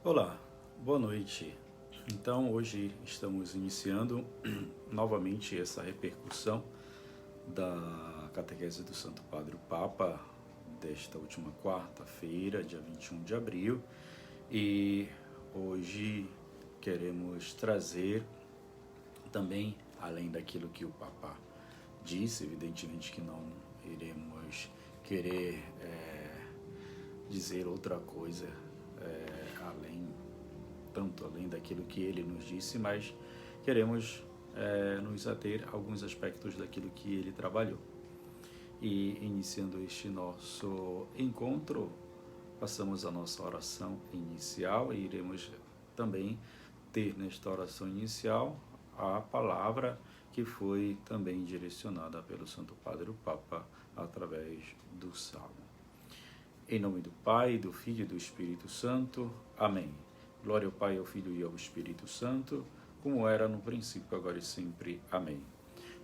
Olá, boa noite. Então, hoje estamos iniciando novamente essa repercussão da catequese do Santo Padre o Papa desta última quarta-feira, dia 21 de abril, e hoje queremos trazer também, além daquilo que o Papa disse, evidentemente que não iremos querer dizer outra coisa além daquilo que ele nos disse, mas queremos nos ater a alguns aspectos daquilo que ele trabalhou. E iniciando este nosso encontro, passamos a nossa oração inicial e iremos também ter nesta oração inicial a palavra que foi também direcionada pelo Santo Padre o Papa através do Salmo. Em nome do Pai, do Filho e do Espírito Santo. Amém. Glória ao Pai, ao Filho e ao Espírito Santo, como era no princípio, agora e sempre. Amém.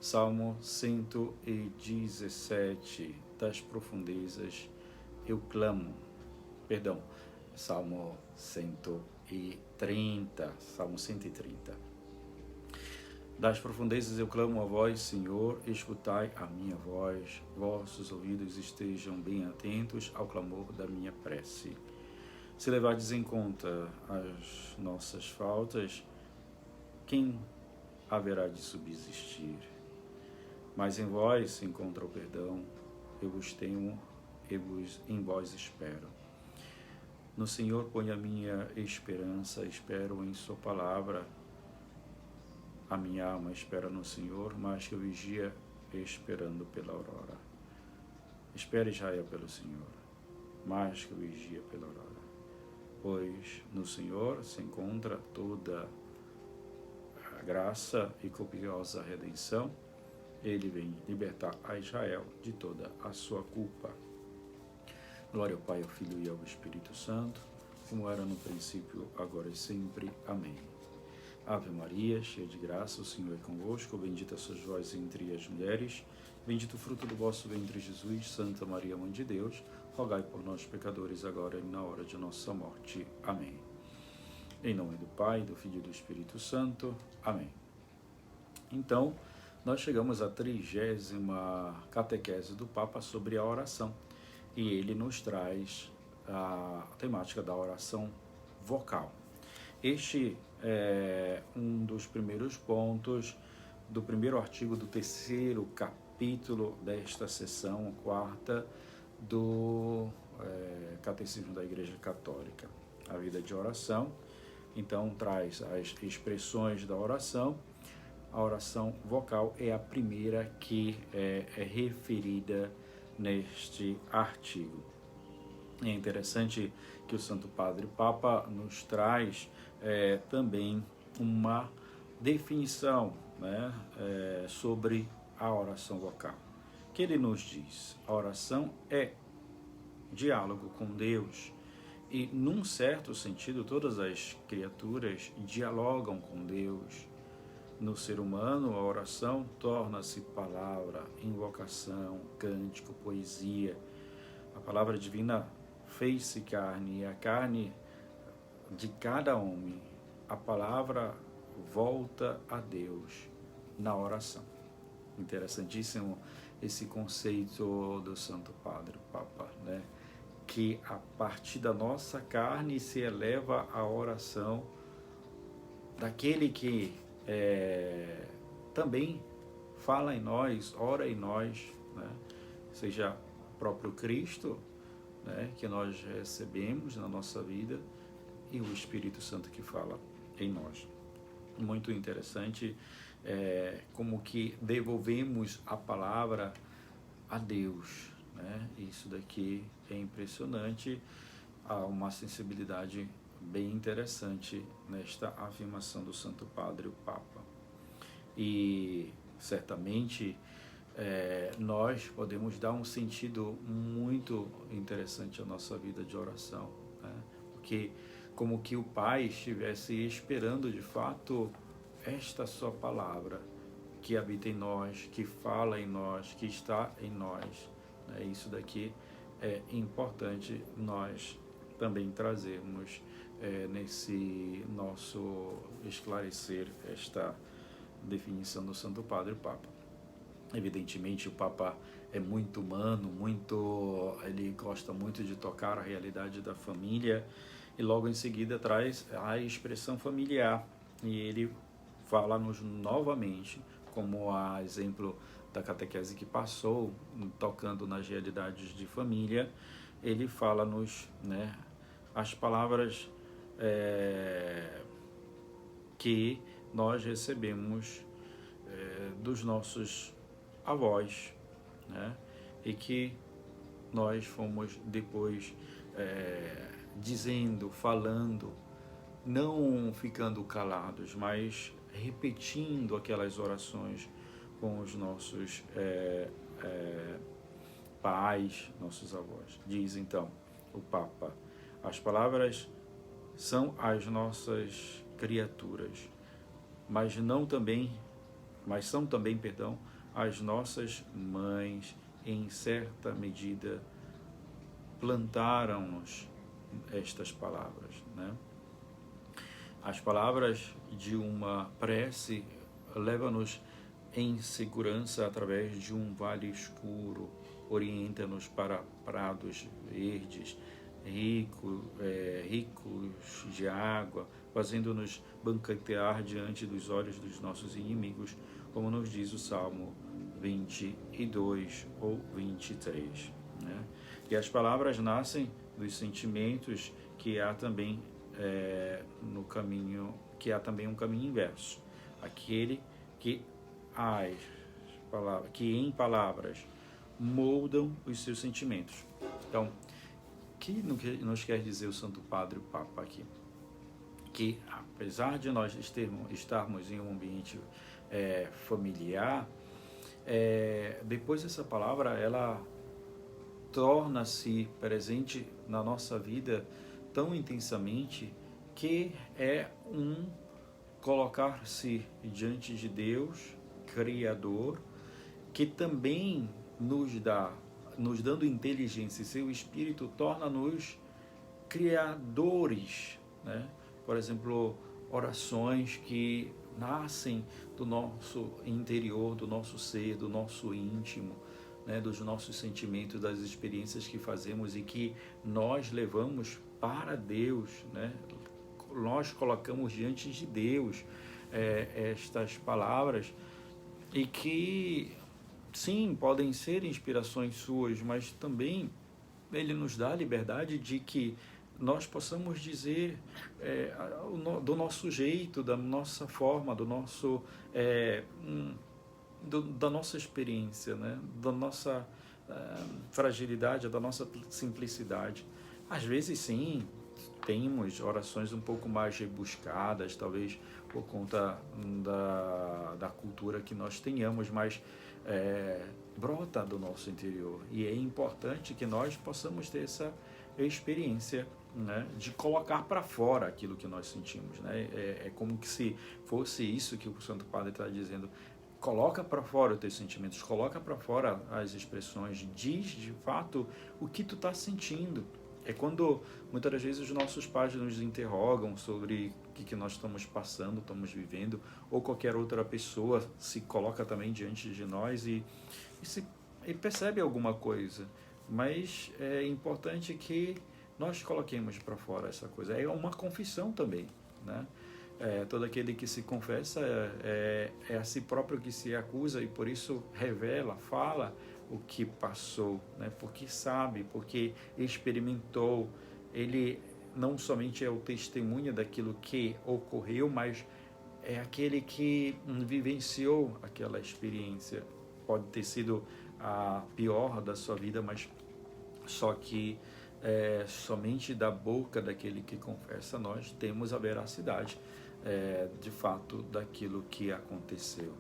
Salmo 117. Das profundezas eu clamo. Salmo 130. Salmo 130. Das profundezas eu clamo a vós, Senhor, escutai a minha voz. Vossos ouvidos estejam bem atentos ao clamor da minha prece. Se levardes em conta as nossas faltas, quem haverá de subsistir? Mas em vós se encontra o perdão, eu vos temo, em vós espero. No Senhor ponho a minha esperança, espero em sua palavra. A minha alma espera no Senhor, mais que eu vigia esperando pela aurora. Espere, Israel, pelo Senhor, mais que eu vigia pela aurora. Pois no Senhor se encontra toda a graça e copiosa redenção. Ele vem libertar a Israel de toda a sua culpa. Glória ao Pai, ao Filho e ao Espírito Santo, como era no princípio, agora e sempre. Amém. Ave Maria, cheia de graça, o Senhor é convosco, bendita sois vós entre as mulheres, bendito o fruto do vosso ventre, Jesus. Santa Maria, Mãe de Deus, rogai por nós, pecadores, agora e na hora de nossa morte. Amém. Em nome do Pai, do Filho e do Espírito Santo. Amém. Então, nós chegamos à 30ª catequese do Papa sobre a oração, e ele nos traz a temática da oração vocal. Este é um dos primeiros pontos do primeiro artigo do 3º capítulo desta sessão, quarta, do Catecismo da Igreja Católica. A vida de oração, então, traz as expressões da oração. A oração vocal é a primeira que é referida neste artigo. É interessante que o Santo Padre Papa nos traz também uma definição, sobre a oração vocal. Que ele nos diz: a oração é diálogo com Deus, e num certo sentido todas as criaturas dialogam com Deus. No ser humano, a oração torna-se palavra, invocação, cântico, poesia. A palavra divina fez-se carne, e a carne de cada homem, a palavra volta a Deus na oração. Interessantíssimo esse conceito do Santo Padre Papa, que a partir da nossa carne se eleva a oração daquele que também fala em nós, ora em nós, seja o próprio Cristo, que nós recebemos na nossa vida, e o Espírito Santo que fala em nós. Muito interessante como que devolvemos a palavra a Deus. Isso daqui é impressionante, há uma sensibilidade bem interessante nesta afirmação do Santo Padre o Papa. E certamente nós podemos dar um sentido muito interessante à nossa vida de oração, porque como que o Pai estivesse esperando de fato esta sua palavra que habita em nós, que fala em nós, que está em nós. Isso daqui é importante nós também trazermos nesse nosso esclarecer esta definição do Santo Padre Papa. Evidentemente, o Papa é muito humano, ele gosta muito de tocar a realidade da família, e logo em seguida traz a expressão familiar, e ele fala-nos novamente, como a exemplo da catequese que passou, tocando nas realidades de família, ele fala-nos, né, as palavras que nós recebemos dos nossos avós, né, e que nós fomos depois dizendo, falando, não ficando calados, mas repetindo aquelas orações com os nossos pais, nossos avós. Diz então o Papa: as palavras são as nossas criaturas, mas são também, as nossas mães. Em certa medida plantaram-nos estas palavras, né? As palavras de uma prece levam-nos em segurança através de um vale escuro, orienta-nos para prados verdes, ricos de água, fazendo-nos banquetear diante dos olhos dos nossos inimigos, como nos diz o Salmo 22 ou 23. Né? E as palavras nascem dos sentimentos, que há também um caminho inverso, aquele que em palavras moldam os seus sentimentos. Então, o que nos quer dizer o Santo Padre, o Papa aqui? Que apesar de nós estarmos em um ambiente familiar, depois essa palavra ela torna-se presente na nossa vida tão intensamente que é um colocar-se diante de Deus, Criador, que também nos dando inteligência, e seu Espírito torna-nos criadores, né? Por exemplo, orações que nascem do nosso interior, do nosso ser, do nosso íntimo, né? Dos nossos sentimentos, das experiências que fazemos e que nós levamos para Deus, né? Nós colocamos diante de Deus estas palavras, e que sim, podem ser inspirações suas, mas também Ele nos dá a liberdade de que nós possamos dizer do nosso jeito, da nossa forma, da nossa experiência, né? Da nossa fragilidade, da nossa simplicidade. Às vezes, sim, temos orações um pouco mais rebuscadas, talvez por conta da cultura que nós tenhamos, mas brota do nosso interior, e é importante que nós possamos ter essa experiência, né, de colocar para fora aquilo que nós sentimos, né? É como que se fosse isso que o Santo Padre está dizendo: coloca para fora os teus sentimentos, coloca para fora as expressões, diz de fato o que tu está sentindo. É quando muitas das vezes os nossos pais nos interrogam sobre o que nós estamos passando, estamos vivendo, ou qualquer outra pessoa se coloca também diante de nós e percebe alguma coisa, mas é importante que nós coloquemos para fora essa coisa. É uma confissão também, né? Todo aquele que se confessa é a si próprio que se acusa, e por isso revela, fala o que passou, né? Porque sabe, porque experimentou. Ele não somente é o testemunha daquilo que ocorreu, mas é aquele que vivenciou aquela experiência. Pode ter sido a pior da sua vida, mas só que somente da boca daquele que confessa nós temos a veracidade de fato daquilo que aconteceu.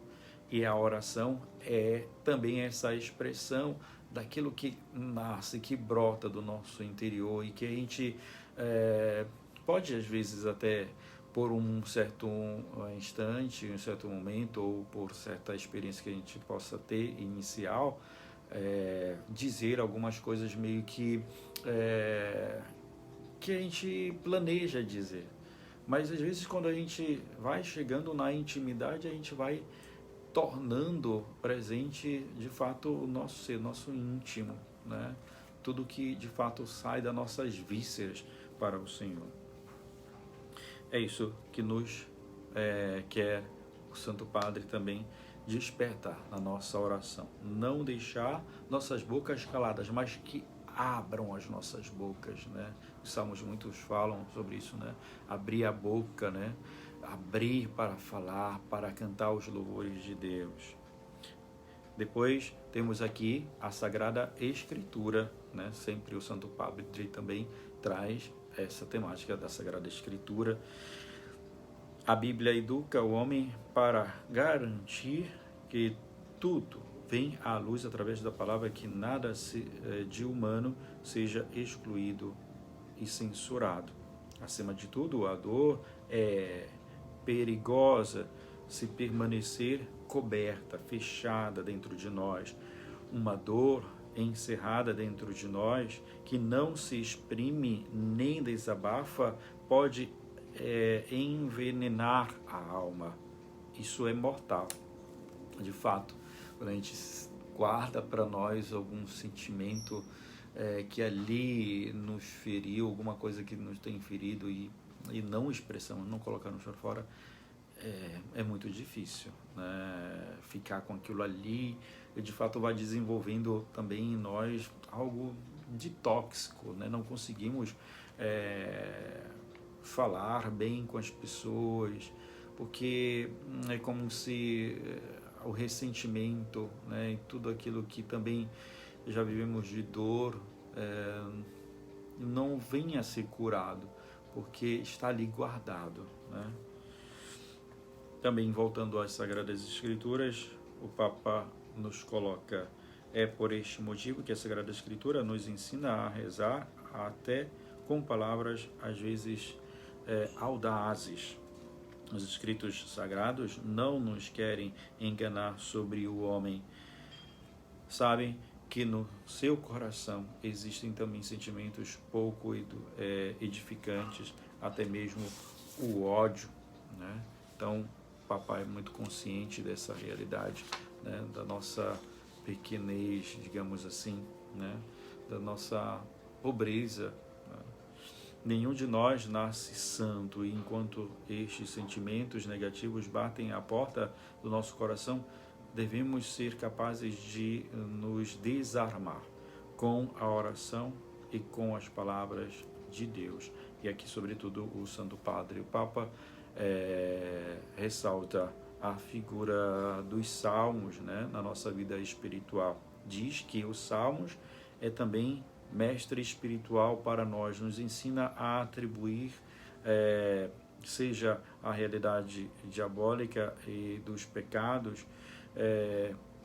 E a oração é também essa expressão daquilo que nasce, que brota do nosso interior, e que a gente pode às vezes até por um certo instante, um certo momento, ou por certa experiência que a gente possa ter inicial, dizer algumas coisas meio que que a gente planeja dizer. Mas às vezes quando a gente vai chegando na intimidade, a gente vai tornando presente de fato o nosso ser, nosso íntimo, né? Tudo que de fato sai das nossas vísceras para o Senhor. É isso que nos quer o Santo Padre também despertar na nossa oração. Não deixar nossas bocas caladas, mas que abram as nossas bocas, né? Os salmos muitos falam sobre isso, né? Abrir a boca, né? Abrir para falar, para cantar os louvores de Deus. Depois temos aqui a Sagrada Escritura, né? Sempre o Santo Padre também traz essa temática da Sagrada Escritura. A Bíblia educa o homem para garantir que tudo vem à luz através da palavra, que nada de humano seja excluído e censurado. Acima de tudo, a dor é perigosa se permanecer coberta, fechada dentro de nós. Uma dor encerrada dentro de nós, que não se exprime nem desabafa, pode envenenar a alma. Isso é mortal. De fato, quando a gente guarda para nós algum sentimento que ali nos feriu, alguma coisa que nos tem ferido e não expressamos, não colocamos para fora, é muito difícil, né? Ficar com aquilo ali e de fato vai desenvolvendo também em nós algo de tóxico, né? Não conseguimos falar bem com as pessoas, porque é como se o ressentimento, né, e tudo aquilo que também já vivemos de dor não venha a ser curado, porque está ali guardado, né? Também voltando às Sagradas Escrituras, o Papa nos coloca: é por este motivo que a Sagrada Escritura nos ensina a rezar até com palavras às vezes audazes. Os escritos sagrados não nos querem enganar sobre o homem. Sabem que no seu coração existem também sentimentos pouco edificantes, até mesmo o ódio, né? Então, o papai é muito consciente dessa realidade, né? Da nossa pequenez, digamos assim, né? Da nossa pobreza. Nenhum de nós nasce santo, e enquanto estes sentimentos negativos batem à porta do nosso coração, devemos ser capazes de nos desarmar com a oração e com as palavras de Deus. E aqui, sobretudo, o Santo Padre, o Papa, ressalta a figura dos salmos, né, na nossa vida espiritual. Diz que os salmos é também mestre espiritual para nós, nos ensina a atribuir, seja a realidade diabólica e dos pecados,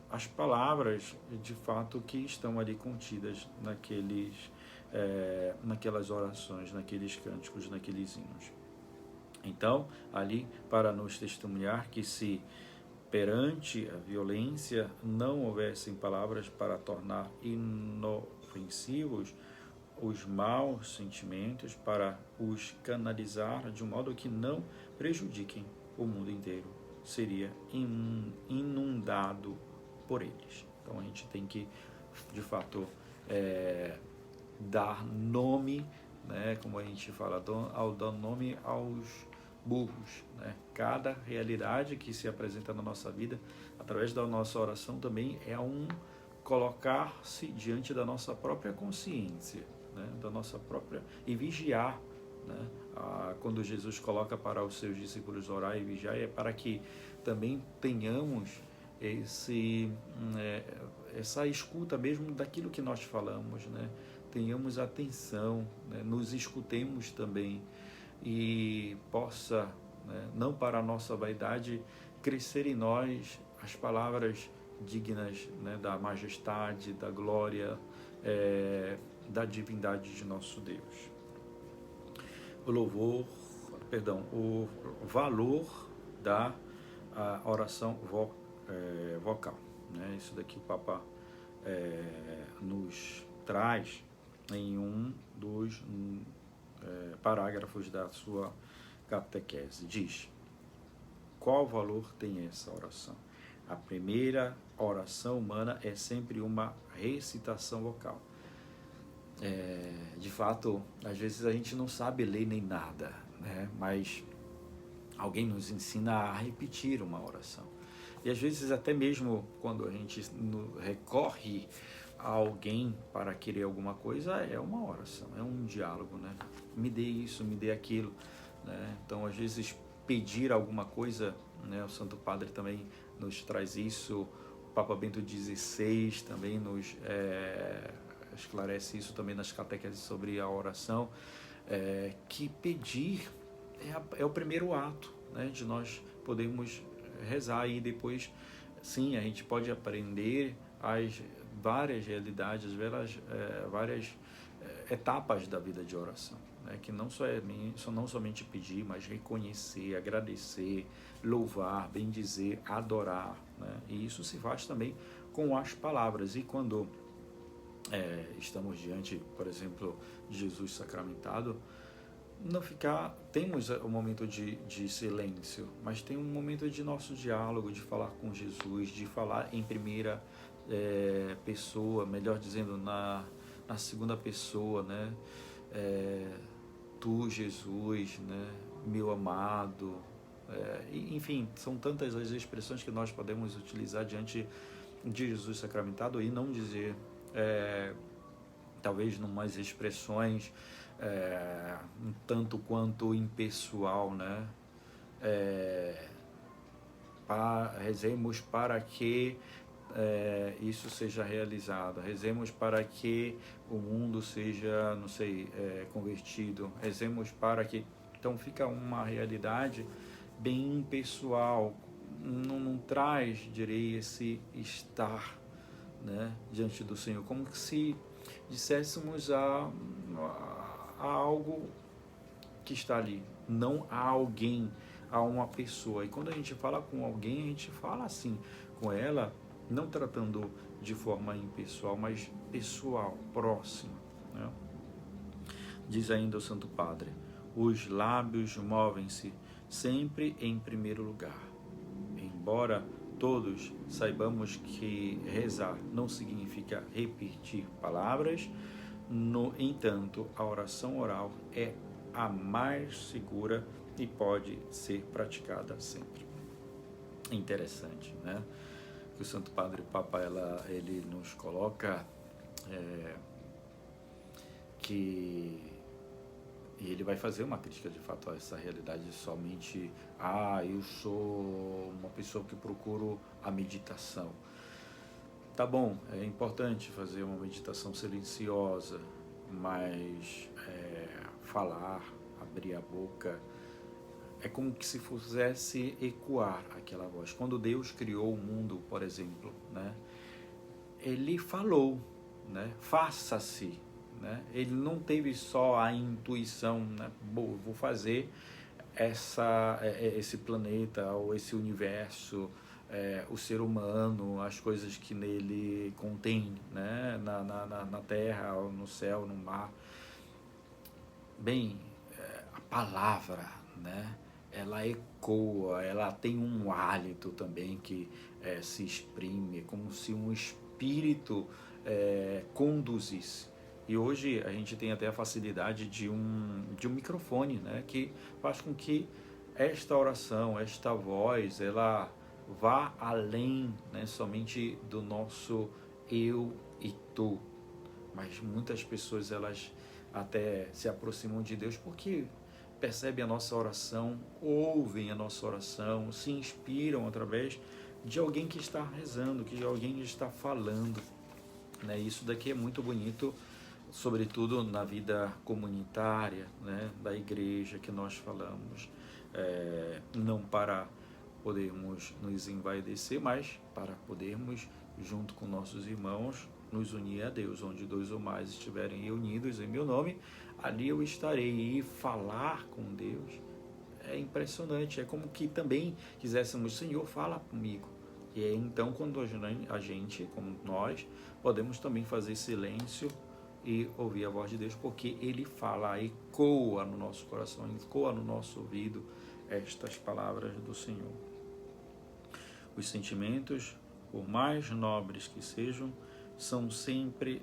as palavras de fato que estão ali contidas naquelas orações, naqueles cânticos, naqueles hinos. Então, ali para nos testemunhar que se perante a violência não houvessem palavras para tornar inofensivos os maus sentimentos, para os canalizar de um modo que não prejudiquem o mundo inteiro, seria inundado por eles. Então a gente tem que, de fato, dar nome, né, como a gente fala, dar nome aos burros, né? Cada realidade que se apresenta na nossa vida, através da nossa oração, também é colocar-se diante da nossa própria consciência, né? Da nossa própria, e vigiar, né? Quando Jesus coloca para os seus discípulos orar e vigiar, é para que também tenhamos essa escuta mesmo daquilo que nós falamos, né? Tenhamos atenção, né? Nos escutemos também, e possa, né, não para a nossa vaidade, crescer em nós as palavras dignas, né, da majestade, da glória, da divindade de nosso Deus. O valor da oração vocal, né? Isso daqui o Papa nos traz em um dos parágrafos da sua catequese. Diz: qual valor tem essa oração? A primeira oração humana é sempre uma recitação vocal. De fato, às vezes a gente não sabe ler nem nada, né? Mas alguém nos ensina a repetir uma oração. E às vezes até mesmo quando a gente recorre a alguém para querer alguma coisa, é uma oração, é um diálogo, né? Me dê isso, me dê aquilo, né? Então, às vezes, pedir alguma coisa, né? O Santo Padre também nos traz isso, o Papa Bento XVI também nos esclarece isso também nas catequeses sobre a oração, que pedir é o primeiro ato, né? De nós podermos rezar, e depois, sim, a gente pode aprender as várias realidades, várias etapas da vida de oração, né? Que não somente pedir, mas reconhecer, agradecer, louvar, bendizer, adorar, né? E isso se faz também com as palavras. E quando estamos diante, por exemplo, de Jesus sacramentado, temos um momento de silêncio, mas tem um momento de nosso diálogo, de falar com Jesus, de falar em primeira pessoa, melhor dizendo, na segunda pessoa, né? Tu, Jesus, né? Meu amado, enfim, são tantas as expressões que nós podemos utilizar diante de Jesus sacramentado, e não dizer, talvez, numas expressões um tanto quanto impessoal, né? Rezemos para que isso seja realizado, rezemos para que o mundo seja, não sei, convertido, rezemos para que... Então fica uma realidade bem impessoal, não traz, direi, esse estar, né, diante do Senhor, como se disséssemos a algo que está ali, não a alguém, a uma pessoa. E quando a gente fala com alguém, a gente fala assim com ela, não tratando de forma impessoal, mas pessoal, próximo, né? Diz ainda o Santo Padre: os lábios movem-se sempre em primeiro lugar. Embora todos saibamos que rezar não significa repetir palavras, no entanto, a oração oral é a mais segura e pode ser praticada sempre. Interessante, né? Que o Santo Padre Papa ele nos coloca que ele vai fazer uma crítica de fato a essa realidade de somente eu sou uma pessoa que procuro a meditação. Tá bom, é importante fazer uma meditação silenciosa, mas falar, abrir a boca, é como que se fizesse ecoar aquela voz. Quando Deus criou o mundo, por exemplo, né, ele falou, né, faça-se, né? Ele não teve só a intuição, né, vou fazer esse planeta ou esse universo, o ser humano, as coisas que nele contém, né, na terra, no céu, no mar. Bem, a palavra, né, ela ecoa, ela tem um hálito também que se exprime, como se um espírito conduzisse. E hoje a gente tem até a facilidade de um microfone, né, que faz com que esta oração, esta voz, ela vá além, né, somente do nosso eu e tu. Mas muitas pessoas, elas até se aproximam de Deus porque percebem a nossa oração, ouvem a nossa oração, se inspiram através de alguém que está rezando, de alguém que está falando, né? Isso daqui é muito bonito, sobretudo na vida comunitária, né, da igreja, que nós falamos, não para podermos nos envaidecer, mas para podermos, junto com nossos irmãos, nos unir a Deus. Onde dois ou mais estiverem reunidos em meu nome, ali eu estarei. E falar com Deus é impressionante, é como que também quiséssemos: Senhor, fala comigo. E é então quando a gente, como nós, podemos também fazer silêncio e ouvir a voz de Deus, porque Ele fala, ecoa no nosso coração, ecoa no nosso ouvido estas palavras do Senhor. Os sentimentos, por mais nobres que sejam, são sempre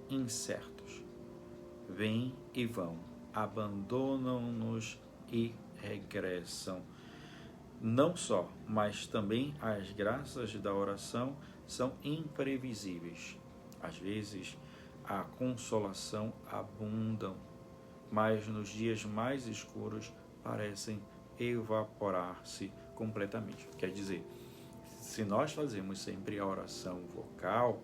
incertos. Vêm e vão, abandonam-nos e regressam. Não só, mas também as graças da oração são imprevisíveis. Às vezes, a consolação abundam, mas nos dias mais escuros parecem evaporar-se completamente. Quer dizer, se nós fazemos sempre a oração vocal,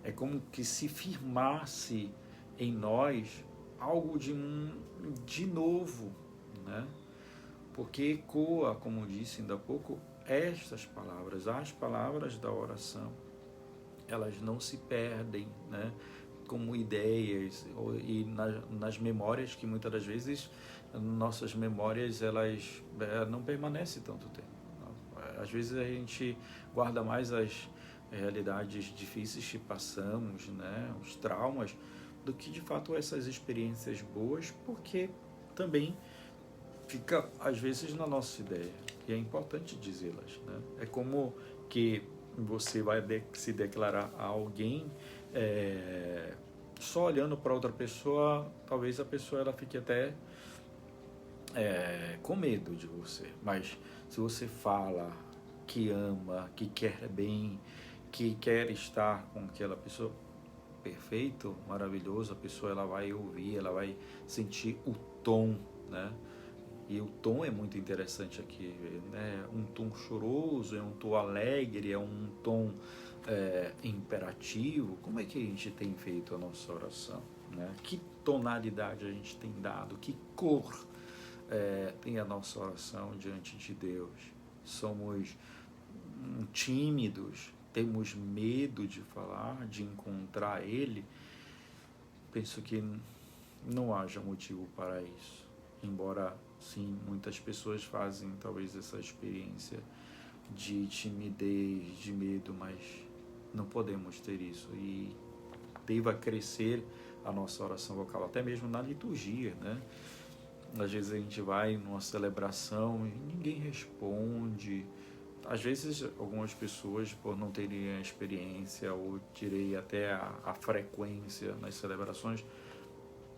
é como que se firmasse em nós algo de novo, né? Porque ecoa, como disse ainda há pouco, estas palavras, as palavras da oração, elas não se perdem, né? Como ideias e nas memórias, que muitas das vezes nossas memórias elas não permanecem tanto tempo. Às vezes a gente guarda mais as realidades difíceis que passamos, né? Os traumas, do que de fato essas experiências boas, porque também fica às vezes na nossa ideia, e é importante dizê-las, né? É como que você vai se declarar a alguém, só olhando para outra pessoa, talvez a pessoa ela fique até com medo de você, mas se você fala que ama, que quer bem, que quer estar com aquela pessoa, perfeito, maravilhoso, a pessoa ela vai ouvir, ela vai sentir o tom, né? E o tom é muito interessante aqui, né? Um tom choroso, é um tom alegre, é um tom imperativo. Como é que a gente tem feito a nossa oração, né? Que tonalidade a gente tem dado, que cor tem a nossa oração diante de Deus? Somos tímidos, temos medo de falar, de encontrar Ele? Penso que não haja motivo para isso, embora sim, muitas pessoas fazem talvez essa experiência de timidez, de medo, mas não podemos ter isso, e deva crescer a nossa oração vocal, até mesmo na liturgia, né? Às vezes a gente vai numa celebração e ninguém responde. Às vezes algumas pessoas, por não terem a experiência, ou direi até a frequência nas celebrações,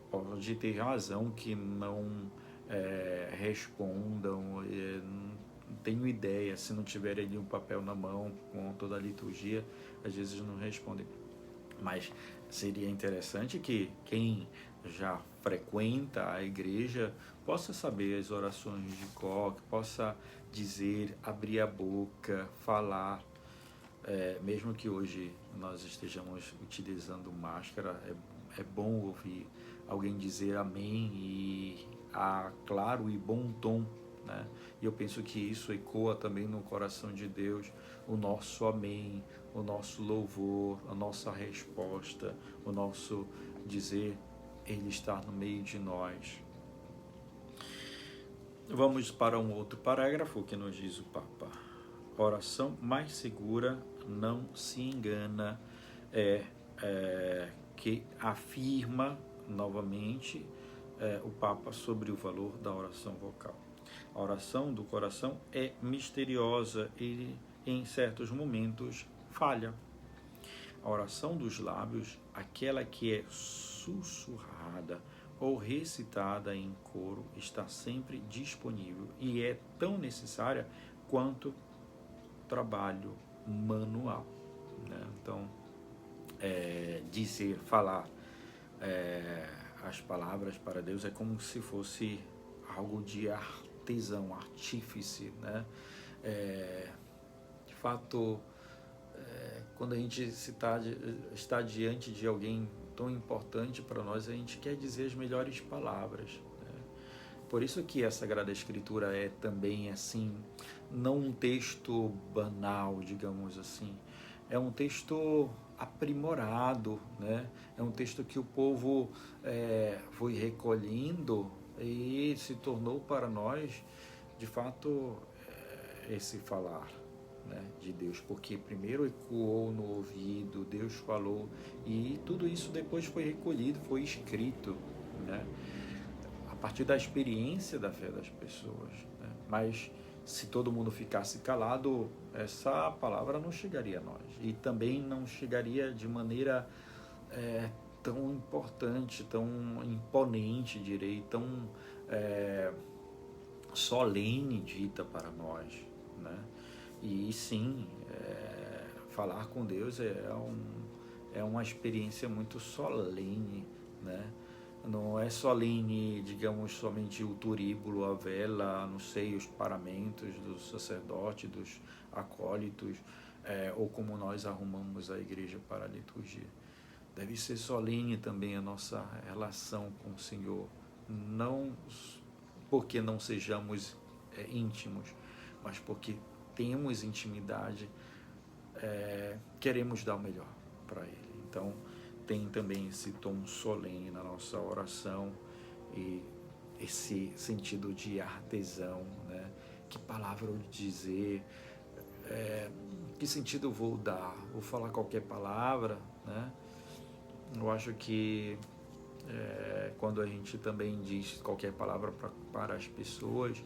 pode ter razão que não respondam. Não tenho ideia, se não tiverem ali um papel na mão com toda a liturgia, às vezes não respondem. Mas seria interessante que quem já frequenta a igreja possa saber as orações de cor, que possa dizer, abrir a boca, falar. Mesmo que hoje nós estejamos utilizando máscara, é bom ouvir alguém dizer amém e claro e bom tom, né? E eu penso que isso ecoa também no coração de Deus, o nosso amém, o nosso louvor, a nossa resposta, o nosso dizer, Ele está no meio de nós. Vamos para um outro parágrafo que nos diz o Papa. A oração mais segura, não se engana, que afirma novamente o Papa sobre o valor da oração vocal. A oração do coração é misteriosa e em certos momentos falha. A oração dos lábios, aquela que é sussurrada ou recitada em coro, está sempre disponível e é tão necessária quanto trabalho manual, né? Então, dizer, falar as palavras para Deus é como se fosse algo de artesão, artífice, né? De fato, quando a gente está diante de alguém tão importante para nós, a gente quer dizer as melhores palavras, né? Por isso que a Sagrada Escritura é também assim, não um texto banal, digamos assim, é um texto aprimorado, né? É um texto que o povo foi recolhendo e se tornou para nós, de fato, esse falar. né, de Deus, porque primeiro ecoou no ouvido, Deus falou, e tudo isso depois foi recolhido, foi escrito, né, a partir da experiência da fé das pessoas, né? Mas se todo mundo ficasse calado, essa palavra não chegaria a nós, e também não chegaria de maneira tão importante, tão imponente, direi, tão solene dita para nós, né? E sim, falar com Deus é uma experiência muito solene, né? Não é solene, digamos, somente o turíbulo, a vela, não sei, os paramentos dos sacerdotes, dos acólitos, ou como nós arrumamos a igreja para a liturgia. Deve ser solene também a nossa relação com o Senhor, não porque não sejamos íntimos, mas porque temos intimidade, queremos dar o melhor para Ele. Então, tem também esse tom solene na nossa oração e esse sentido de artesão, né? Que palavra eu dizer, que sentido eu vou dar? Vou falar qualquer palavra, né? Eu acho que quando a gente também diz qualquer palavra para as pessoas,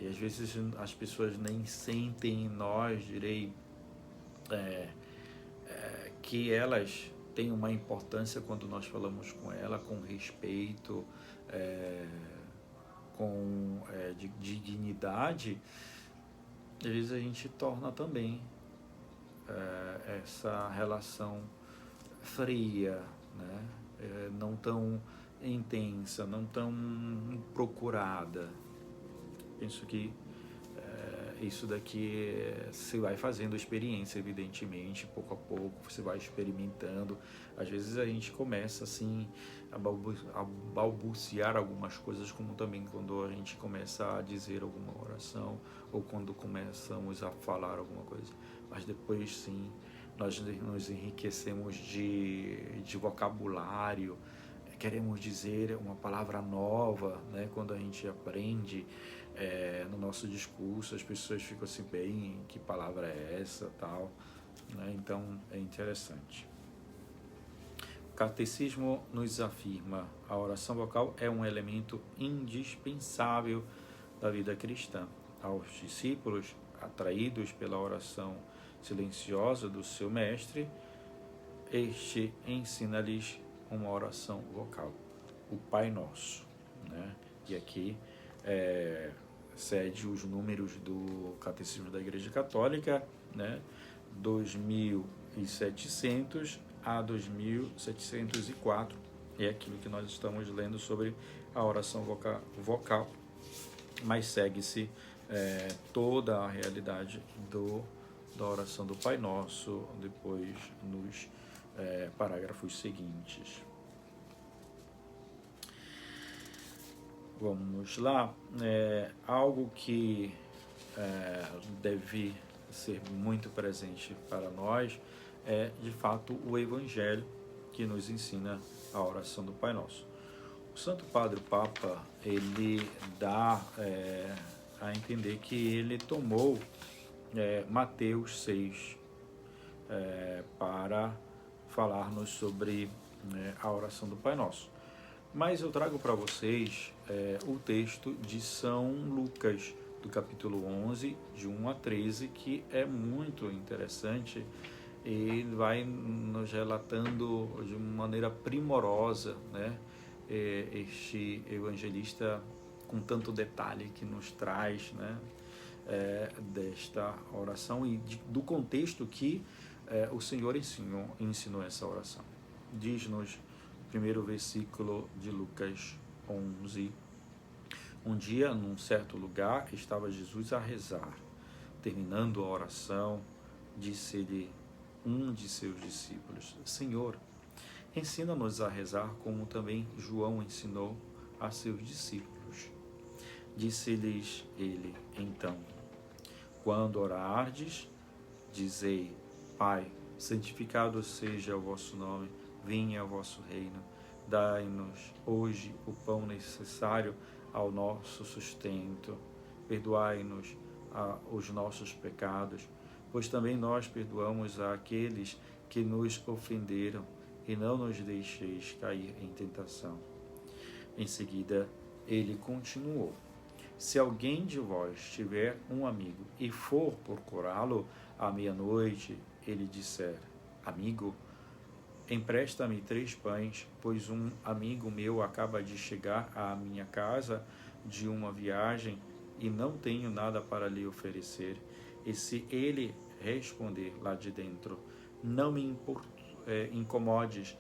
e às vezes as pessoas nem sentem em nós, direi, que elas têm uma importância quando nós falamos com ela, com respeito, de dignidade. Às vezes a gente torna também essa relação fria, né? Não tão intensa, não tão procurada. Penso que isso daqui você vai fazendo experiência, evidentemente, pouco a pouco, você vai experimentando. Às vezes a gente começa assim a balbuciar algumas coisas, como também quando a gente começa a dizer alguma oração ou quando começamos a falar alguma coisa. Mas depois sim, nós nos enriquecemos de vocabulário, queremos dizer uma palavra nova, né? Quando a gente aprende no nosso discurso, as pessoas ficam assim, bem, que palavra é essa, tal, né? Então é interessante. O catecismo nos afirma: a oração vocal é um elemento indispensável da vida cristã. Aos discípulos, atraídos pela oração silenciosa do seu mestre, este ensina-lhes uma oração vocal, o Pai Nosso, né? E aqui cede os números do Catecismo da Igreja Católica, né? 2700 a 2704, é aquilo que nós estamos lendo sobre a oração vocal, mas segue-se toda a realidade da oração do Pai Nosso, depois nos parágrafos seguintes. Vamos lá. Algo que deve ser muito presente para nós é, de fato, o Evangelho, que nos ensina a oração do Pai Nosso. O Santo Padre Papa, ele dá a entender que ele tomou Mateus 6 para falar-nos sobre a oração do Pai Nosso. Mas eu trago para vocês o texto de São Lucas, do capítulo 11, de 1 a 13, que é muito interessante e vai nos relatando de uma maneira primorosa, né, este evangelista com tanto detalhe que nos traz, né, desta oração e do contexto que o Senhor ensinou essa oração. Diz-nos o primeiro versículo de Lucas 11: um dia, num certo lugar, estava Jesus a rezar. Terminando a oração, disse-lhe um de seus discípulos: Senhor, ensina-nos a rezar como também João ensinou a seus discípulos. Disse-lhes ele, então: quando orardes, dizei: Pai, santificado seja o vosso nome, venha o vosso reino, dai-nos hoje o pão necessário ao nosso sustento, perdoai-nos os nossos pecados, pois também nós perdoamos àqueles que nos ofenderam, e não nos deixeis cair em tentação. Em seguida, ele continuou: se alguém de vós tiver um amigo e for procurá-lo à meia-noite, ele disser: amigo, empresta-me 3 pães, pois um amigo meu acaba de chegar à minha casa de uma viagem e não tenho nada para lhe oferecer. E se ele responder lá de dentro: não me incomodes,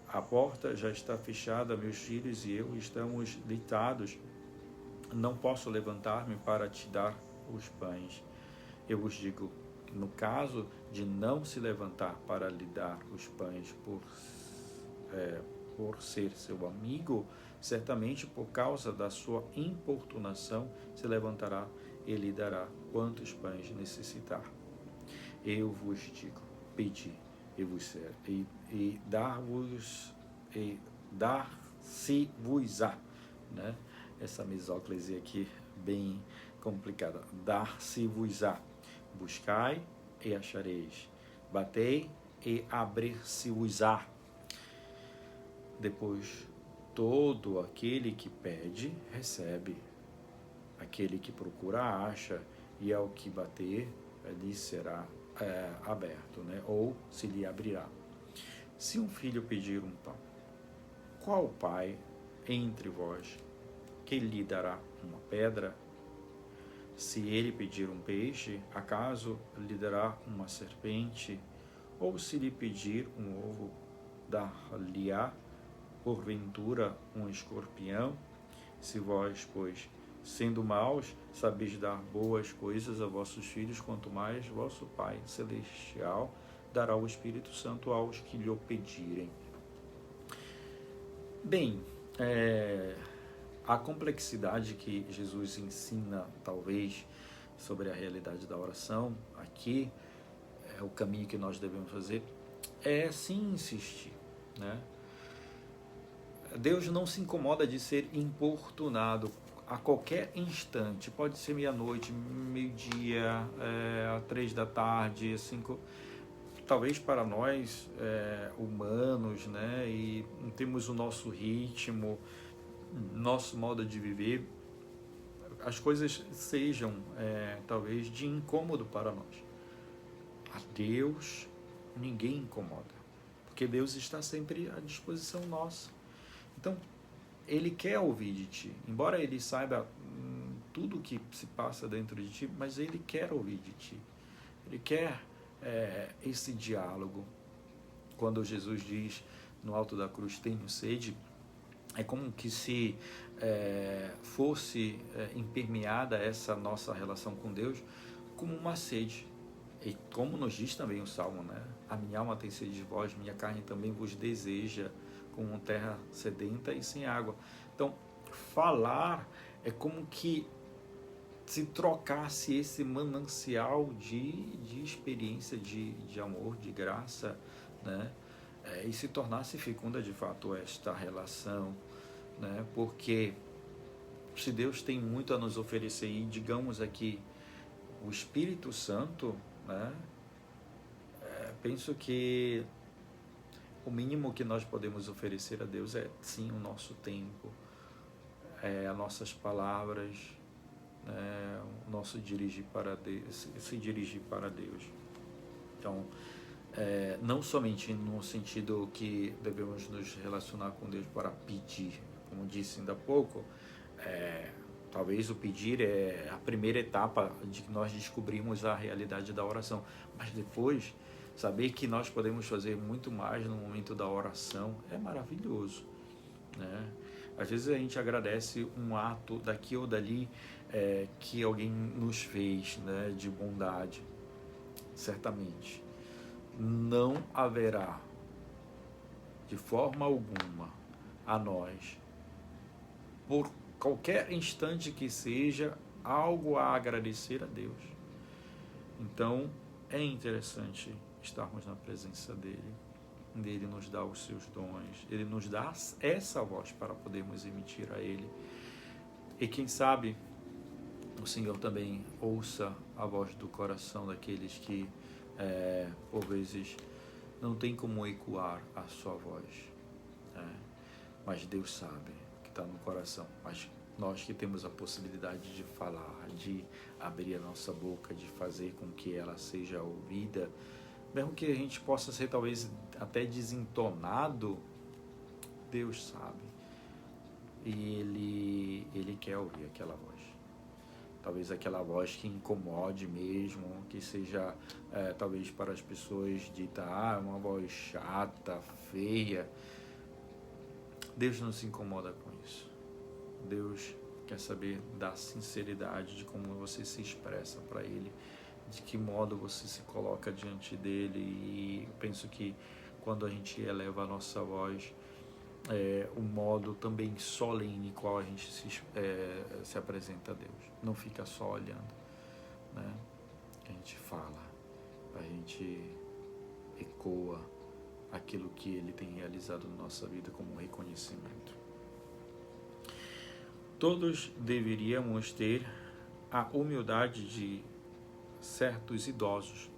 a porta já está fechada, meus filhos e eu estamos deitados, não posso levantar-me para te dar os pães. Eu vos digo, no caso de não se levantar para lhe dar os pães por ser seu amigo, certamente por causa da sua importunação se levantará e lhe dará quantos pães necessitar. Eu vos digo, pedi e vos será, e dar-se-vos-á, né? Essa mesóclise aqui bem complicada. Dar-se-vos-á. Buscai e achareis. Batei e abrir-se-vos-á. Depois, todo aquele que pede, recebe. Aquele que procura, acha. E ao que bater, lhe será aberto, né? Ou se lhe abrirá. Se um filho pedir um pão, qual pai entre vós que lhe dará uma pedra? Se ele pedir um peixe, acaso lhe dará uma serpente? Ou se lhe pedir um ovo, dar-lhe-á porventura um escorpião? Se vós, pois, sendo maus, sabeis dar boas coisas a vossos filhos, quanto mais vosso Pai Celestial dará o Espírito Santo aos que lhe o pedirem. Bem, a complexidade que Jesus ensina, talvez, sobre a realidade da oração, aqui, o caminho que nós devemos fazer, é sim insistir, né? Deus não se incomoda de ser importunado a qualquer instante, pode ser meia-noite, meio-dia, 3 da tarde, 5, talvez para nós, humanos, né, e temos o nosso ritmo, nosso modo de viver, as coisas sejam, talvez, de incômodo para nós. A Deus, ninguém incomoda, porque Deus está sempre à disposição nossa. Então, Ele quer ouvir de ti, embora Ele saiba tudo o que se passa dentro de ti, mas Ele quer ouvir de ti. Ele quer esse diálogo. Quando Jesus diz no alto da cruz, tenho sede, é como que se fosse impermeada essa nossa relação com Deus como uma sede. E como nos diz também o Salmo, né? A minha alma tem sede de vós, minha carne também vos deseja, como terra sedenta e sem água. Então, falar é como que se trocasse esse manancial de experiência, de amor, de graça, né? E se tornasse fecunda de fato esta relação, né? Porque se Deus tem muito a nos oferecer, e digamos aqui, o Espírito Santo, né? Penso que o mínimo que nós podemos oferecer a Deus é sim o nosso tempo, as nossas palavras, o nosso dirigir para Deus, se dirigir para Deus. Então, não somente no sentido que devemos nos relacionar com Deus para pedir, como disse ainda há pouco, talvez o pedir é a primeira etapa de que nós descobrimos a realidade da oração, mas depois saber que nós podemos fazer muito mais no momento da oração é maravilhoso, né? Às vezes a gente agradece um ato daqui ou dali que alguém nos fez, né, de bondade. Certamente não haverá de forma alguma a nós, por qualquer instante que seja, algo a agradecer a Deus. Então é interessante estarmos na presença dele. Ele nos dá os seus dons, ele nos dá essa voz para podermos emitir a ele. E quem sabe o Senhor também ouça a voz do coração daqueles que, por vezes, não tem como ecoar a sua voz, né? Mas Deus sabe o que está no coração. Mas nós que temos a possibilidade de falar, de abrir a nossa boca, de fazer com que ela seja ouvida, mesmo que a gente possa ser talvez até desentonado, Deus sabe. E Ele quer ouvir aquela voz. Talvez aquela voz que incomode mesmo, que seja, talvez para as pessoas dita, uma voz chata, feia. Deus não se incomoda com isso. Deus quer saber da sinceridade, de como você se expressa para Ele, de que modo você se coloca diante dEle. E eu penso que quando a gente eleva a nossa voz, o modo também solene qual a gente se apresenta a Deus. Não fica só olhando, né? A gente fala, a gente ecoa aquilo que Ele tem realizado na nossa vida como um reconhecimento. Todos deveríamos ter a humildade de certos idosos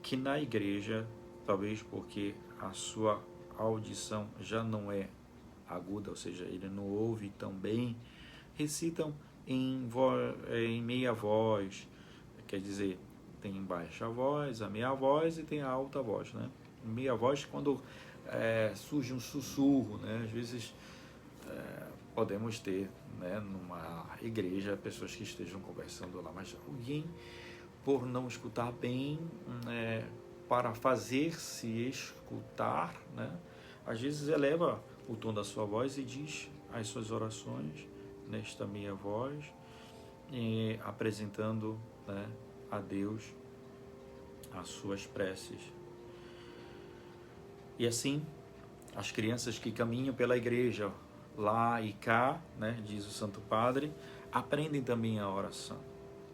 que na igreja, talvez porque a sua audição já não é aguda, ou seja, ele não ouve tão bem, recitam em meia voz, quer dizer, tem baixa voz, a meia voz e tem a alta voz, né? Meia voz quando surge um sussurro, né? Às vezes podemos ter, né, numa igreja pessoas que estejam conversando lá, mas alguém, por não escutar bem, para fazer-se escutar, né, às vezes eleva o tom da sua voz e diz as suas orações nesta meia voz, apresentando, né, a Deus as suas preces. E assim, as crianças que caminham pela igreja, lá e cá, né, diz o Santo Padre, aprendem também a oração,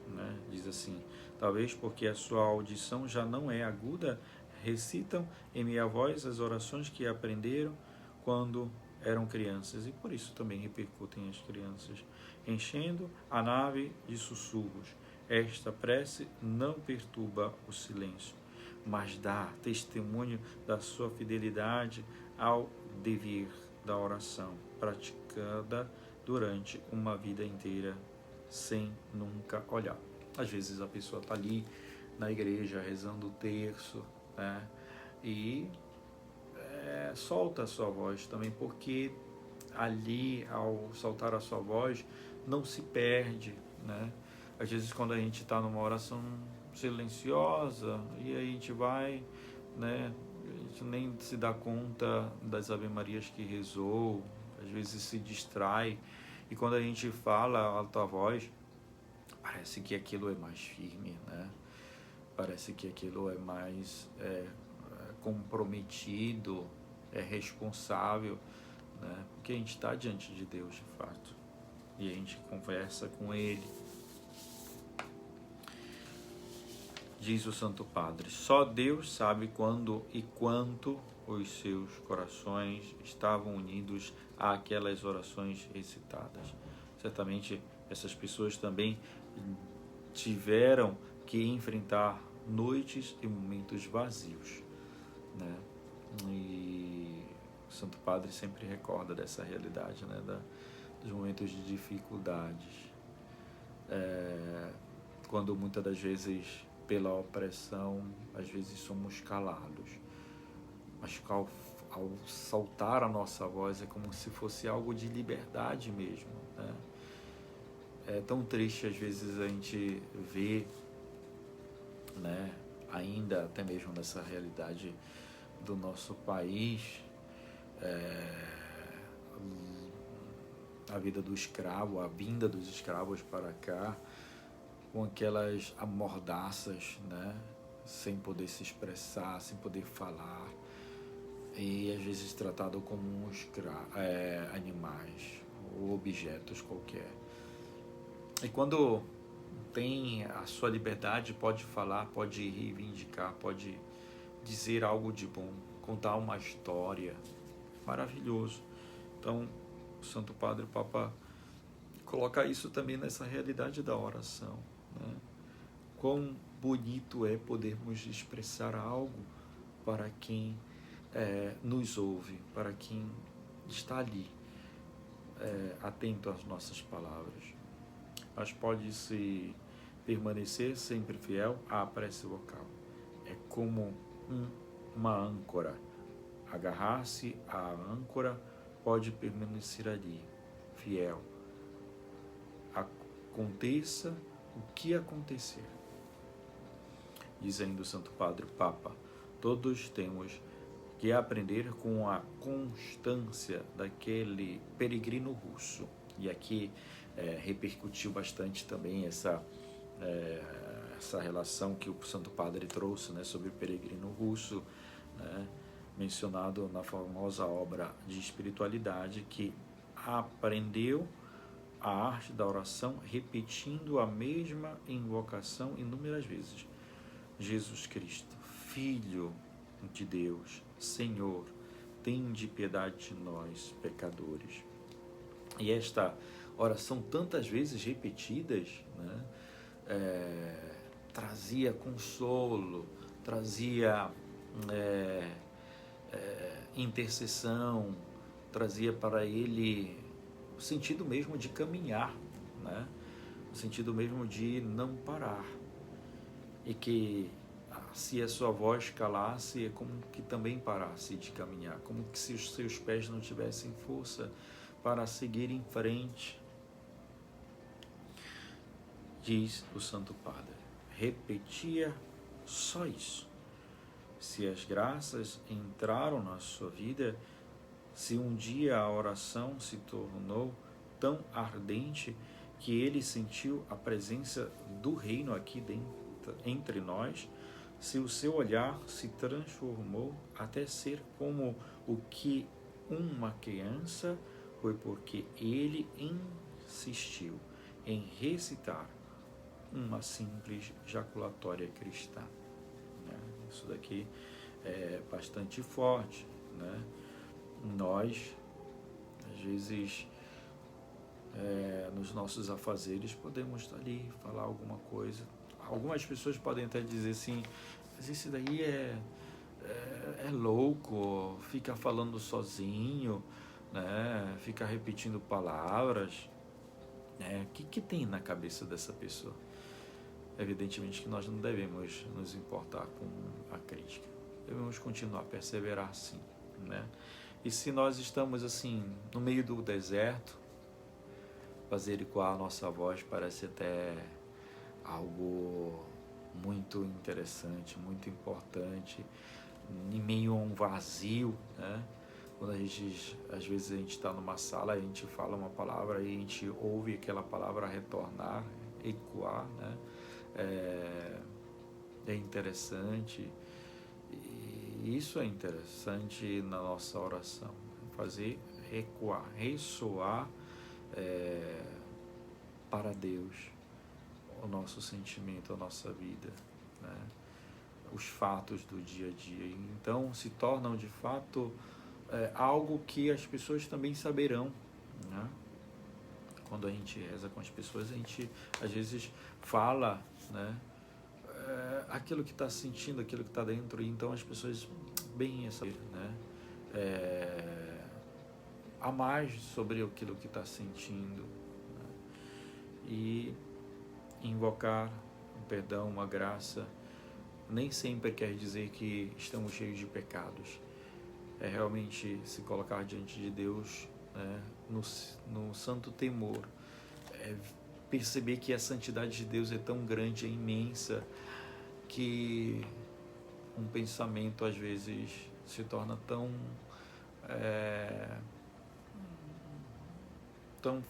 né? Diz assim, talvez porque a sua audição já não é aguda, recitam em meia voz as orações que aprenderam quando eram crianças, e por isso também repercutem as crianças, enchendo a nave de sussurros. Esta prece não perturba o silêncio, mas dá testemunho da sua fidelidade ao dever da oração, praticada durante uma vida inteira, sem nunca olhar. Às vezes a pessoa está ali na igreja rezando o terço, né? E solta a sua voz também, porque ali, ao soltar a sua voz, não se perde, né? Às vezes quando a gente está numa oração silenciosa e aí a gente vai, né, a gente nem se dá conta das Ave-Marias que rezou, às vezes se distrai, e quando a gente fala alta voz, parece que aquilo é mais firme, né? Parece que aquilo é mais comprometido, é responsável, né? Porque a gente está diante de Deus de fato, e a gente conversa com Ele. Diz o Santo Padre, só Deus sabe quando e quanto os seus corações estavam unidos àquelas orações recitadas. Certamente essas pessoas também tiveram que enfrentar noites e momentos vazios, né? E o Santo Padre sempre recorda dessa realidade, né? Dos momentos de dificuldades, quando muitas das vezes, pela opressão, às vezes somos calados, mas ao soltar a nossa voz é como se fosse algo de liberdade mesmo, né? É tão triste às vezes a gente ver, né, ainda até mesmo nessa realidade do nosso país, a vida do escravo, a vinda dos escravos para cá, com aquelas amordaças, né, sem poder se expressar, sem poder falar, e às vezes tratado como animais ou objetos qualquer. E quando tem a sua liberdade, pode falar, pode reivindicar, pode dizer algo de bom, contar uma história, maravilhoso. Então, o Santo Padre, o Papa, colocar isso também nessa realidade da oração, né? Quão bonito é podermos expressar algo para quem nos ouve, para quem está ali, atento às nossas palavras. Mas pode-se permanecer sempre fiel à prece vocal. É como uma âncora. Agarrar-se à âncora pode permanecer ali, fiel. Aconteça o que acontecer. Dizendo o Santo Padre Papa, todos temos que aprender com a constância daquele peregrino russo. E aqui repercutiu bastante também essa relação que o Santo Padre trouxe, né, sobre o peregrino russo, né, mencionado na famosa obra de espiritualidade, que aprendeu a arte da oração repetindo a mesma invocação inúmeras vezes. Jesus Cristo, Filho de Deus, Senhor, tende piedade de nós, pecadores. E esta oração, tantas vezes repetidas, né, trazia consolo, trazia intercessão, trazia para ele o sentido mesmo de caminhar, né, o sentido mesmo de não parar. E que se a sua voz calasse, é como que também parasse de caminhar, como que se os seus pés não tivessem força para seguir em frente. Diz o Santo Padre, repetia só isso. Se as graças entraram na sua vida, se um dia a oração se tornou tão ardente que ele sentiu a presença do reino aqui dentro, entre nós, se o seu olhar se transformou até ser como o que uma criança, foi porque ele insistiu em recitar uma simples jaculatória cristã. Isso daqui é bastante forte, né? Nós, às vezes, nos nossos afazeres, podemos estar ali, falar alguma coisa. Algumas pessoas podem até dizer assim, mas esse daí é louco, fica falando sozinho, né? Fica repetindo palavras. O que tem na cabeça dessa pessoa? Evidentemente que nós não devemos nos importar com a crítica. Devemos continuar a perseverar sim, né? E se nós estamos assim, no meio do deserto, fazer ecoar a nossa voz parece até algo muito interessante, muito importante, em meio a um vazio, né? Quando às vezes a gente está numa sala, a gente fala uma palavra e a gente ouve aquela palavra retornar, ecoar, né? É interessante, e isso é interessante na nossa oração, fazer ecoar, ressoar para Deus o nosso sentimento, a nossa vida, né? Os fatos do dia a dia. Então se tornam de fato algo que as pessoas também saberão, né? Quando a gente reza com as pessoas, a gente às vezes fala, né, aquilo que está sentindo, aquilo que está dentro, e então as pessoas bem saber, né, a mais sobre aquilo que está sentindo, né, e invocar um perdão, uma graça, nem sempre quer dizer que estamos cheios de pecados. É realmente se colocar diante de Deus, né, no santo temor, perceber que a santidade de Deus é tão grande, é imensa, que um pensamento às vezes se torna tão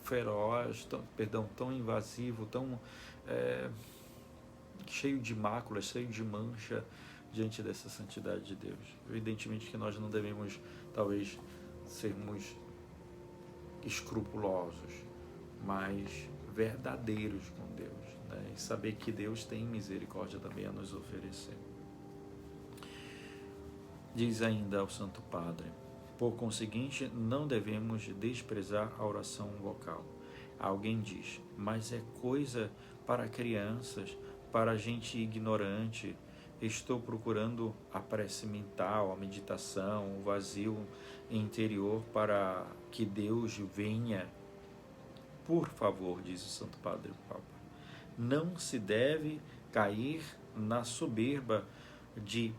feroz, tão invasivo, tão cheio de máculas, cheio de mancha diante dessa santidade de Deus. Evidentemente que nós não devemos, talvez, sermos escrupulosos, mas verdadeiros com Deus, né? E saber que Deus tem misericórdia também a nos oferecer. Diz ainda o Santo Padre, por conseguinte, não devemos desprezar a oração vocal. Alguém diz, mas é coisa para crianças, para gente ignorante. Estou procurando a prece mental, a meditação, o vazio interior para que Deus venha. Por favor, diz o Santo Padre Papa, não se deve cair na soberba de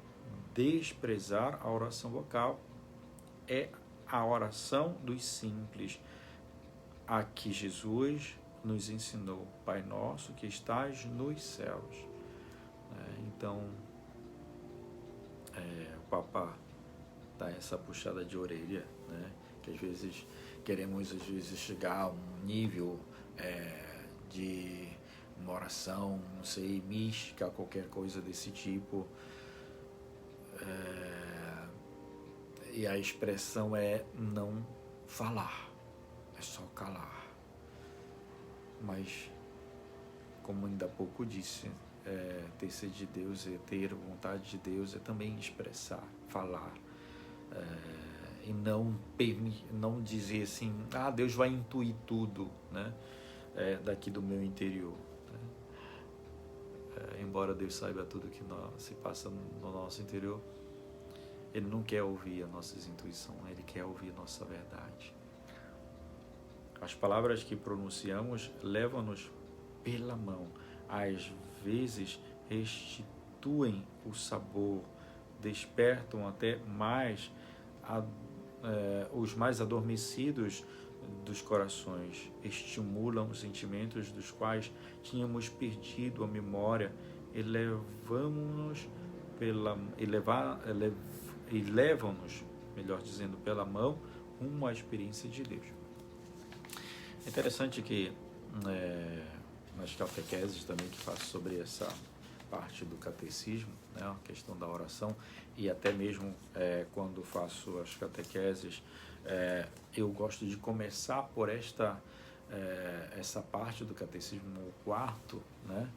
desprezar a oração vocal. É a oração dos simples, a que Jesus nos ensinou, Pai nosso que estás nos céus. Então, o Papa dá essa puxada de orelha, né? Que às vezes queremos chegar a um nível de uma oração, não sei, mística, qualquer coisa desse tipo. E a expressão é não falar, é só calar. Mas, como ainda há pouco disse, ter sede de Deus, ter vontade de Deus, é também expressar, falar. E não dizer assim, Deus vai intuir tudo, né? Daqui do meu interior. Embora Deus saiba tudo que se passa no nosso interior, Ele não quer ouvir as nossas intuições, Ele quer ouvir a nossa verdade. As palavras que pronunciamos levam-nos pela mão, às vezes restituem o sabor, despertam até mais os mais adormecidos dos corações, estimulam os sentimentos dos quais tínhamos perdido a memória e levam-nos, melhor dizendo, pela mão, uma experiência de Deus. É interessante que nas catequeses também que faço sobre essa parte do catecismo, né, a questão da oração, e até mesmo quando faço as catequeses, eu gosto de começar por essa parte do catecismo, o quarto, né,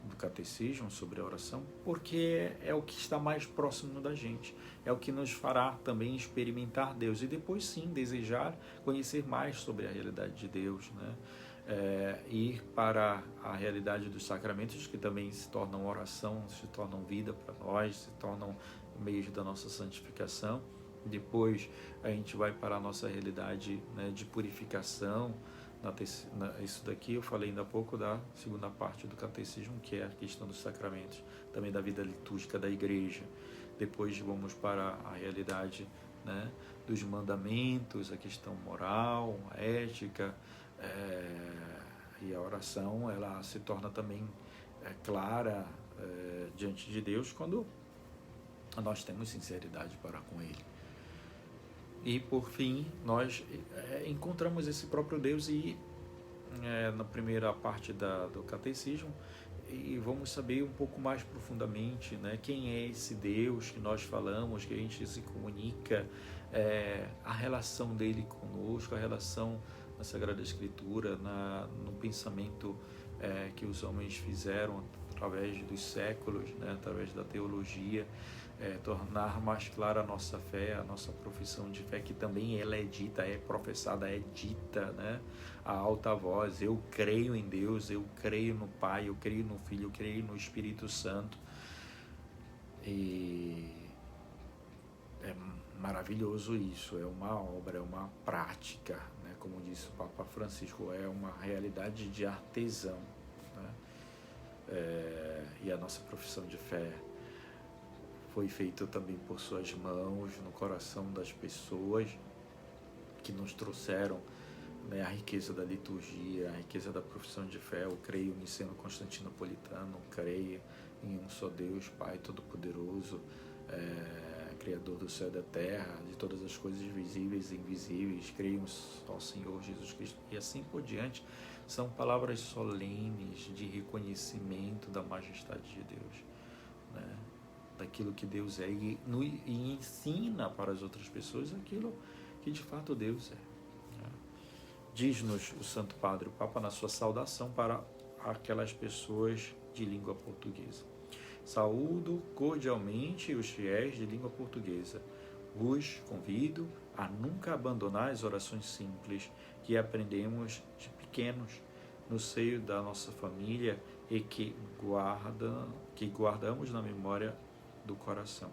do catecismo sobre a oração, porque é o que está mais próximo da gente, é o que nos fará também experimentar Deus e depois sim desejar conhecer mais sobre a realidade de Deus, né? Ir para a realidade dos sacramentos, que também se tornam oração, se tornam vida para nós, se tornam meios da nossa santificação. Depois a gente vai para a nossa realidade, né, de purificação. Isso daqui eu falei ainda há pouco da segunda parte do catecismo, que é a questão dos sacramentos, também da vida litúrgica da igreja. Depois vamos para a realidade, né, dos mandamentos, a questão moral, a ética, e a oração ela se torna também clara diante de Deus quando nós temos sinceridade para com Ele. E por fim, nós encontramos esse próprio Deus na primeira parte do catecismo, e vamos saber um pouco mais profundamente, né, quem é esse Deus que nós falamos, que a gente se comunica, a relação dele conosco, a relação na Sagrada Escritura, no pensamento que os homens fizeram através dos séculos, né, através da teologia, tornar mais clara a nossa fé, a nossa profissão de fé, que também ela é dita, é professada, é dita, né, a alta voz. Eu creio em Deus, eu creio no Pai, eu creio no Filho, eu creio no Espírito Santo. E é maravilhoso isso, é uma obra, é uma prática, né, como disse o Papa Francisco, é uma realidade de artesão, né? E a nossa profissão de fé foi feita também por suas mãos, no coração das pessoas que nos trouxeram, né, a riqueza da liturgia, a riqueza da profissão de fé. Eu creio no ensino constantinopolitano, creio em um só Deus, Pai Todo-Poderoso, Criador do céu e da terra, de todas as coisas visíveis e invisíveis. Creio no só Senhor Jesus Cristo, e assim por diante. São palavras solenes de reconhecimento da majestade de Deus, né? Daquilo que Deus é, e ensina para as outras pessoas aquilo que de fato Deus é. Diz-nos o Santo Padre, o Papa, na sua saudação para aquelas pessoas de língua portuguesa: saúdo cordialmente os fiéis de língua portuguesa. Vos convido a nunca abandonar as orações simples que aprendemos de pequenos no seio da nossa família e que guardamos na memória do coração.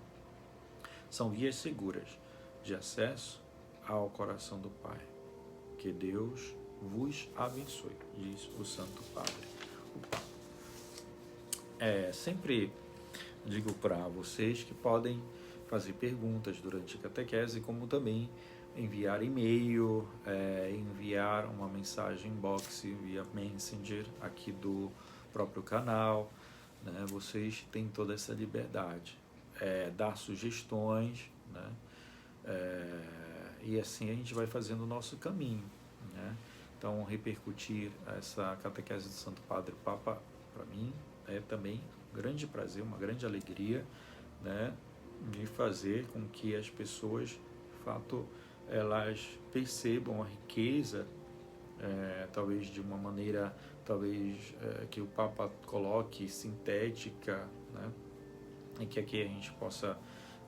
São vias seguras de acesso ao coração do Pai. Que Deus vos abençoe, diz o Santo Padre, o Papa. Sempre digo para vocês que podem fazer perguntas durante a catequese, como também enviar e-mail, enviar uma mensagem inbox via Messenger aqui do próprio canal, né? Vocês têm toda essa liberdade, dar sugestões, né? E assim a gente vai fazendo o nosso caminho, né? Então, repercutir essa catequese do Santo Padre Papa, para mim, é também um grande prazer, uma grande alegria, né? De fazer com que as pessoas, de fato, elas percebam a riqueza, talvez de uma maneira, que o Papa coloque sintética, né? E que aqui a gente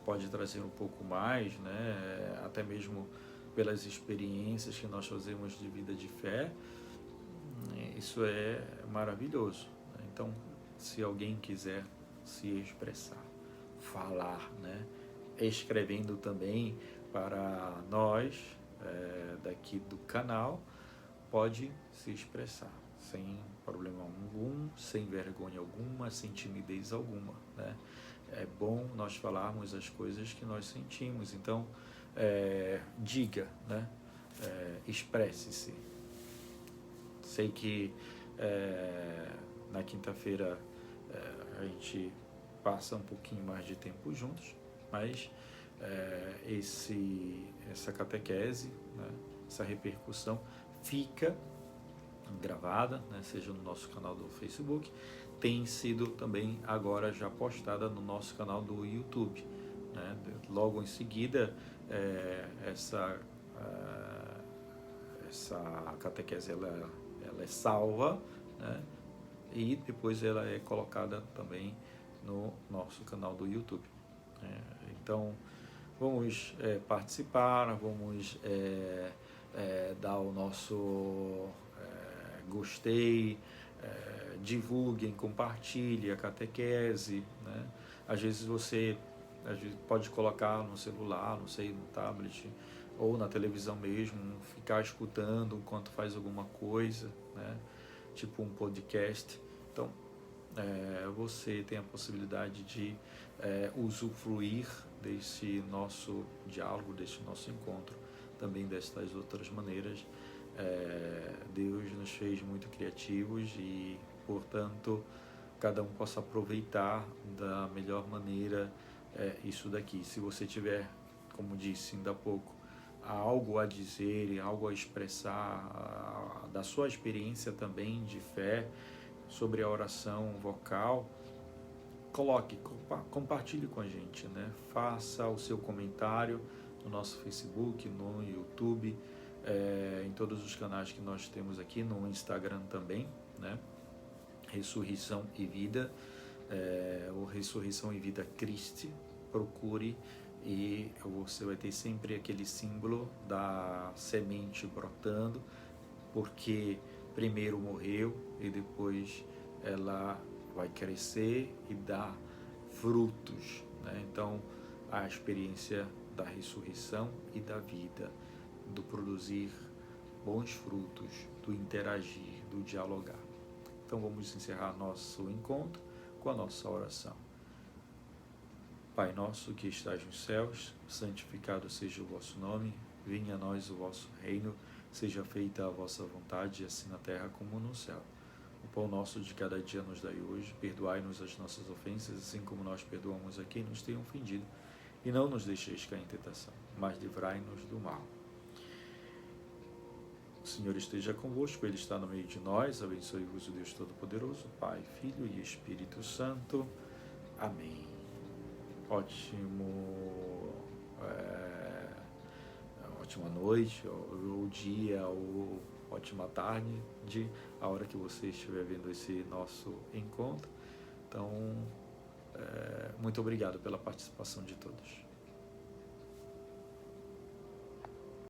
pode trazer um pouco mais, né? Até mesmo pelas experiências que nós fazemos de vida de fé, isso é maravilhoso, né? Então, se alguém quiser se expressar, falar, né? Escrevendo também para nós, daqui do canal, pode se expressar sem problema algum, sem vergonha alguma, sem timidez alguma, né? É bom nós falarmos as coisas que nós sentimos, então diga, né? Expresse-se. Sei que na quinta-feira a gente passa um pouquinho mais de tempo juntos, mas essa catequese, né? Essa repercussão fica gravada, né? Seja no nosso canal do Facebook, tem sido também agora já postada no nosso canal do YouTube, né? Logo em seguida, essa catequese ela é salva, né? E depois ela é colocada também no nosso canal do YouTube. Então, vamos participar, vamos dar o nosso gostei, divulguem, compartilhem a catequese, né? Às vezes você pode colocar no celular, não sei, no tablet ou na televisão mesmo, ficar escutando enquanto faz alguma coisa, né? Tipo um podcast. Então, você tem a possibilidade de usufruir desse nosso diálogo, desse nosso encontro, também destas outras maneiras. Deus nos fez muito criativos e, portanto, cada um possa aproveitar da melhor maneira isso daqui. Se você tiver, como disse ainda há pouco, algo a dizer, algo a expressar da sua experiência também de fé sobre a oração vocal, compartilhe com a gente, né? Faça o seu comentário no nosso Facebook, no YouTube, em todos os canais que nós temos aqui, no Instagram também, né? Ressurreição e Vida, ou Ressurreição e Vida Christi, procure e você vai ter sempre aquele símbolo da semente brotando, porque primeiro morreu e depois ela vai crescer e dar frutos, né? Então, a experiência da ressurreição e da vida, do produzir bons frutos, do interagir, do dialogar. Então, vamos encerrar nosso encontro com a nossa oração. Pai nosso que estás nos céus, santificado seja o vosso nome, venha a nós o vosso reino, seja feita a vossa vontade, assim na terra como no céu. O pão nosso de cada dia nos dai hoje, perdoai-nos as nossas ofensas, assim como nós perdoamos a quem nos tem ofendido, e não nos deixeis cair em tentação, mas livrai-nos do mal. O Senhor esteja convosco, Ele está no meio de nós, abençoe-vos o Deus Todo-Poderoso, Pai, Filho e Espírito Santo. Amém. Ótima noite, ou dia, ou ótima tarde, a hora que você estiver vendo esse nosso encontro. Então, muito obrigado pela participação de todos.